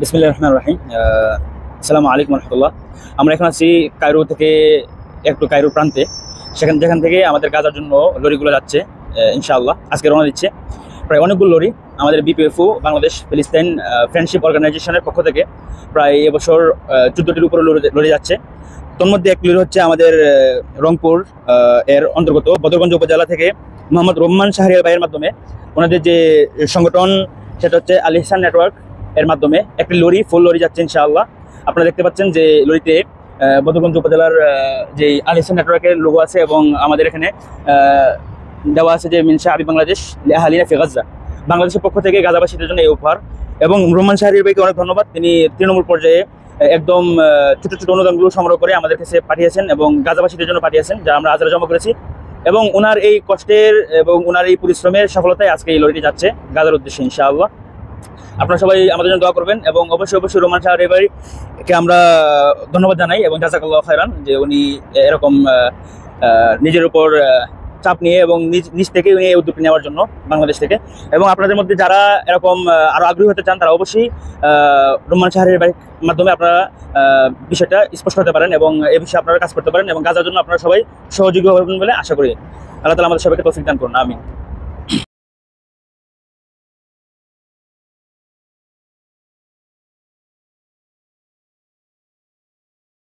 বিসমিল্লাহির রহমানির রহিম। আসসালামু আলাইকুম রহমতুল্লাহ। আমরা এখন আছি কায়রো থেকে একটু কায়রোর প্রান্তে, যেখান থেকে আমাদের গাজার জন্য লরিগুলো যাচ্ছে। ইনশাআল্লাহ আজকে রওনা দিচ্ছে প্রায় অনেকগুলো লরি। আমাদের বিপিএফও বাংলাদেশ ফিলিস্তিন ফ্রেন্ডশিপ অর্গানাইজেশনের পক্ষ থেকে প্রায় এবছর 14টির উপরে লরি যাচ্ছে। তোর মধ্যে এক লরি হচ্ছে আমাদের রংপুর এর অন্তর্গত বদরগঞ্জ উপজেলা থেকে মোহাম্মদ রহমান শাহরিয়ার ভাইয়ের মাধ্যমে ওনাদের যে সংগঠন সেটা হচ্ছে আল ইহসান নেটওয়ার্ক এর মাধ্যমে একটি লরি ফুল লরি যাচ্ছে ইনশাআল্লাহ। আপনারা দেখতে পাচ্ছেন যে লরিতে বদরগঞ্জ উপজেলার যে আল ইহসান নেটওয়ার্কের লোগো আছে এবং আমাদের এখানে দেওয়া আছে যে মিনশা আবি বাংলাদেশ আহলিনা ফি গাজা, বাংলাদেশের পক্ষ থেকে গাজাবাসীদের জন্য এই উপহার। এবং রহমান শাহরিয়ার ভাইকে অনেক ধন্যবাদ, তিনি তৃণমূল পর্যায়ে একদম ছোট ছোট অনুদানগুলো সংগ্রহ করে আমাদের কাছে পাঠিয়েছেন এবং গাজাবাসীদের জন্য পাঠিয়েছেন, যা আমরা আজরা জমা করেছি। এবং ওনার এই কষ্টের এবং ওনার এই পরিশ্রমের সফলতায় আজকে এই লরিটি যাচ্ছে গাজার উদ্দেশ্যে ইনশাআল্লাহ। আপনারা সবাই আমাদের জন্য দোয়া করবেন এবং অবশ্যই রহমান শাহরিয়ার ভাইকে আমরা ধন্যবাদ জানাই এবং জাযাকাল্লাহু খায়রান যে উনি এরকম নিজের উপর চাপ নিয়ে এবং নিজ থেকে উনি এই উদ্যোগ নেওয়ার জন্য বাংলাদেশ থেকে। এবং আপনাদের মধ্যে যারা এরকম আরও আগ্রহী হতে চান তারা অবশ্যই রহমান শাহরিয়ার ভাইয়ের মাধ্যমে আপনারা বিষয়টা স্পষ্ট হতে পারেন এবং এই বিষয়ে আপনারা কাজ করতে পারেন এবং গাজার জন্য আপনারা সবাই সহযোগী হবেন বলে আশা করি। আল্লাহ তাআলা আমাদের সবাইকে তৌফিক দান করুন, আমিন।